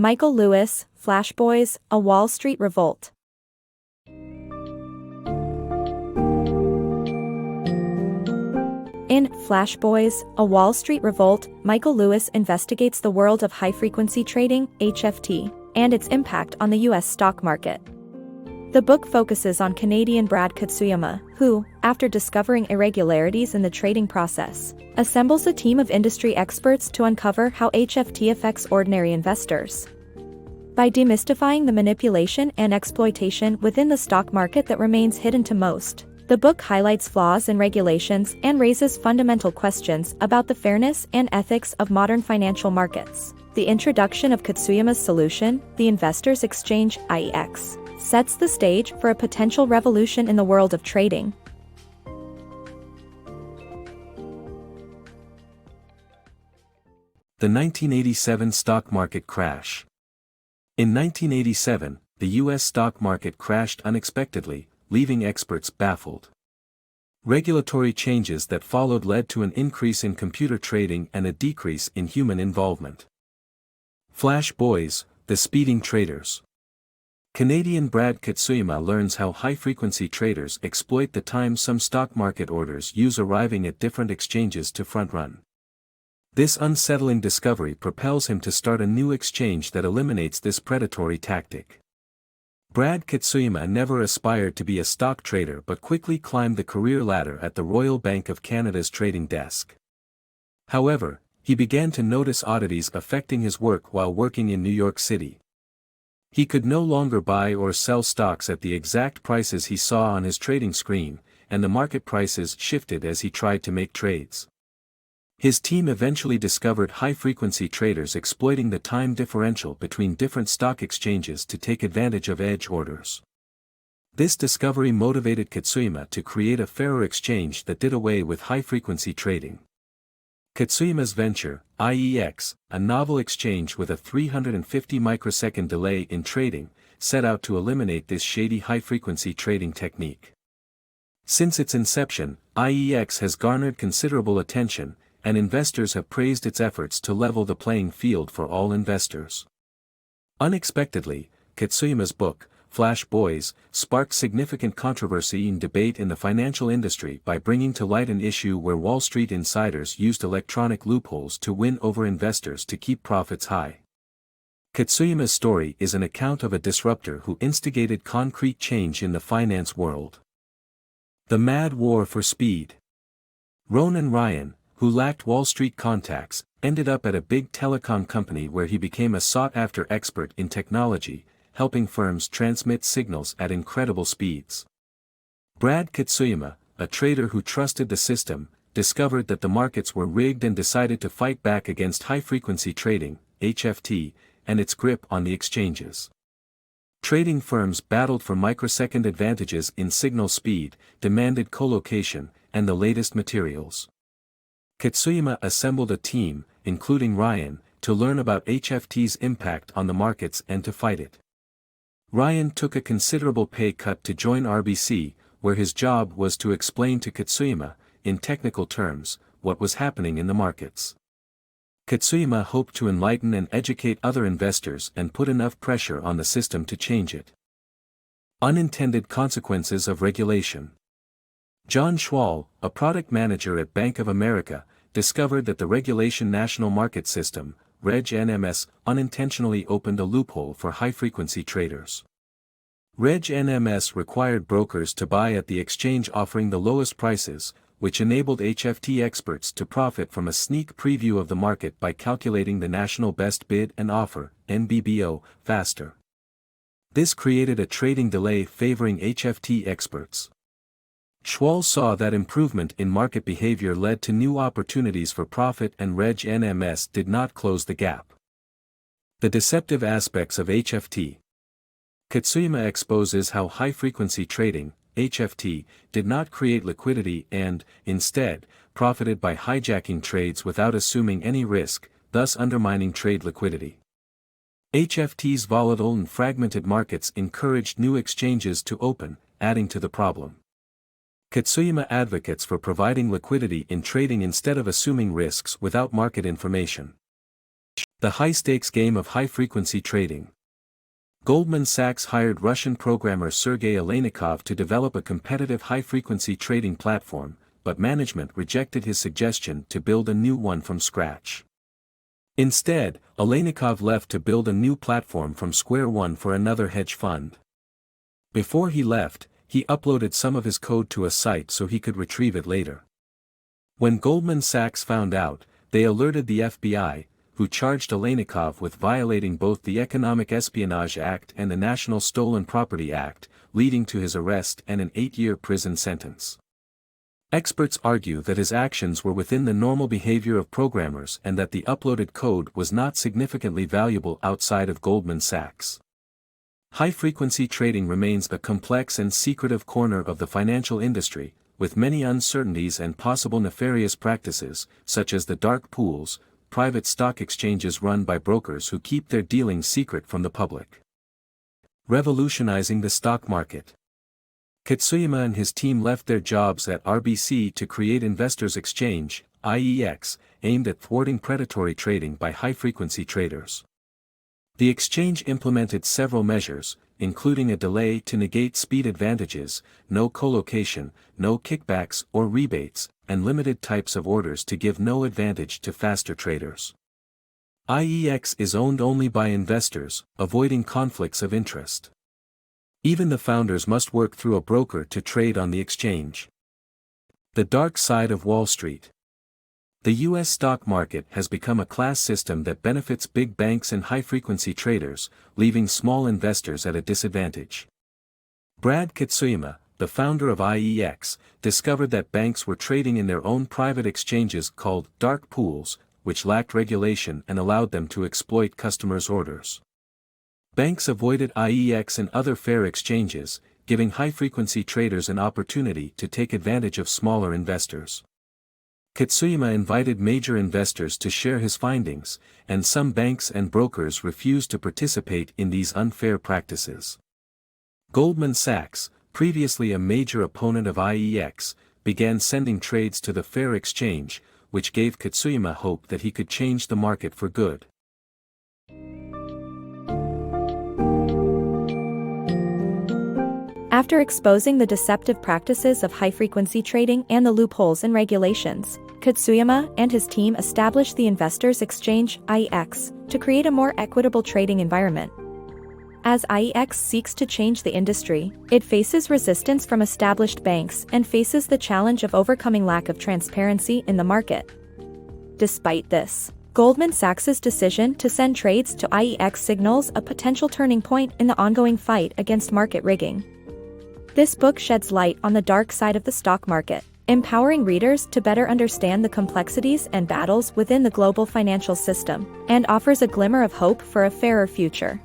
Michael Lewis, Flash Boys, A Wall Street Revolt. In Flash Boys, A Wall Street Revolt, Michael Lewis investigates the world of high-frequency trading, HFT, and its impact on the U.S. stock market. The book focuses on Canadian Brad Katsuyama, who, after discovering irregularities in the trading process, assembles a team of industry experts to uncover how HFT affects ordinary investors. By demystifying the manipulation and exploitation within the stock market that remains hidden to most, the book highlights flaws in regulations and raises fundamental questions about the fairness and ethics of modern financial markets. The introduction of Katsuyama's solution, the Investors Exchange (IEX), sets the stage for a potential revolution in the world of trading. The 1987 stock market crash. In 1987, the U.S. stock market crashed unexpectedly, leaving experts baffled. Regulatory changes that followed led to an increase in computer trading and a decrease in human involvement. Flash Boys, the speeding traders. Canadian Brad Katsuyama learns how high-frequency traders exploit the time some stock market orders use arriving at different exchanges to front-run. This unsettling discovery propels him to start a new exchange that eliminates this predatory tactic. Brad Katsuyama never aspired to be a stock trader but quickly climbed the career ladder at the Royal Bank of Canada's trading desk. However, he began to notice oddities affecting his work while working in New York City. He could no longer buy or sell stocks at the exact prices he saw on his trading screen, and the market prices shifted as he tried to make trades. His team eventually discovered high-frequency traders exploiting the time differential between different stock exchanges to take advantage of edge orders. This discovery motivated Katsuyama to create a fairer exchange that did away with high-frequency trading. Katsuyama's venture, IEX, a novel exchange with a 350 microsecond delay in trading, set out to eliminate this shady high-frequency trading technique. Since its inception, IEX has garnered considerable attention, and investors have praised its efforts to level the playing field for all investors. Unexpectedly, Katsuyama's book, Flash Boys, sparked significant controversy and debate in the financial industry by bringing to light an issue where Wall Street insiders used electronic loopholes to win over investors to keep profits high. Katsuyama's story is an account of a disruptor who instigated concrete change in the finance world. The Mad War for Speed. Ronan Ryan, who lacked Wall Street contacts, ended up at a big telecom company where he became a sought-after expert in technology, helping firms transmit signals at incredible speeds. Brad Katsuyama, a trader who trusted the system, discovered that the markets were rigged and decided to fight back against high-frequency trading, HFT, and its grip on the exchanges. Trading firms battled for microsecond advantages in signal speed, demanded colocation, and the latest materials. Katsuyama assembled a team, including Ryan, to learn about HFT's impact on the markets and to fight it. Ryan took a considerable pay cut to join RBC, where his job was to explain to Katsuyama, in technical terms, what was happening in the markets. Katsuyama hoped to enlighten and educate other investors and put enough pressure on the system to change it. Unintended consequences of regulation. John Schwal, a product manager at Bank of America, discovered that the Regulation National Market System, Reg NMS, unintentionally opened a loophole for high-frequency traders. Reg NMS required brokers to buy at the exchange offering the lowest prices, which enabled HFT experts to profit from a sneak preview of the market by calculating the National Best Bid and Offer, NBBO, faster. This created a trading delay favoring HFT experts. Schwal saw that improvement in market behavior led to new opportunities for profit and Reg NMS did not close the gap. The Deceptive Aspects of HFT. Katsuyama exposes how high-frequency trading, HFT, did not create liquidity and, instead, profited by hijacking trades without assuming any risk, thus undermining trade liquidity. HFT's volatile and fragmented markets encouraged new exchanges to open, adding to the problem. Katsuyama advocates for providing liquidity in trading instead of assuming risks without market information. The high-stakes game of high-frequency trading. Goldman Sachs hired Russian programmer Sergei Aleynikov to develop a competitive high-frequency trading platform, but management rejected his suggestion to build a new one from scratch. Instead, Aleynikov left to build a new platform from square one for another hedge fund. Before he left, he uploaded some of his code to a site so he could retrieve it later. When Goldman Sachs found out, they alerted the FBI, who charged Aleynikov with violating both the Economic Espionage Act and the National Stolen Property Act, leading to his arrest and an 8-year prison sentence. Experts argue that his actions were within the normal behavior of programmers and that the uploaded code was not significantly valuable outside of Goldman Sachs. High-frequency trading remains a complex and secretive corner of the financial industry, with many uncertainties and possible nefarious practices, such as the dark pools, private stock exchanges run by brokers who keep their dealings secret from the public. Revolutionizing the stock market. Katsuyama and his team left their jobs at RBC to create Investors Exchange, IEX, aimed at thwarting predatory trading by high-frequency traders. The exchange implemented several measures, including a delay to negate speed advantages, no colocation, no kickbacks or rebates, and limited types of orders to give no advantage to faster traders. IEX is owned only by investors, avoiding conflicts of interest. Even the founders must work through a broker to trade on the exchange. The dark side of Wall Street. The U.S. stock market has become a class system that benefits big banks and high-frequency traders, leaving small investors at a disadvantage. Brad Katsuyama, the founder of IEX, discovered that banks were trading in their own private exchanges called dark pools, which lacked regulation and allowed them to exploit customers' orders. Banks avoided IEX and other fair exchanges, giving high-frequency traders an opportunity to take advantage of smaller investors. Katsuyama invited major investors to share his findings, and some banks and brokers refused to participate in these unfair practices. Goldman Sachs, previously a major opponent of IEX, began sending trades to the fair exchange, which gave Katsuyama hope that he could change the market for good. After exposing the deceptive practices of high-frequency trading and the loopholes in regulations, Katsuyama and his team established the Investors Exchange, IEX, to create a more equitable trading environment. As IEX seeks to change the industry, it faces resistance from established banks and faces the challenge of overcoming lack of transparency in the market. Despite this, Goldman Sachs's decision to send trades to IEX signals a potential turning point in the ongoing fight against market rigging. This book sheds light on the dark side of the stock market, empowering readers to better understand the complexities and battles within the global financial system, and offers a glimmer of hope for a fairer future.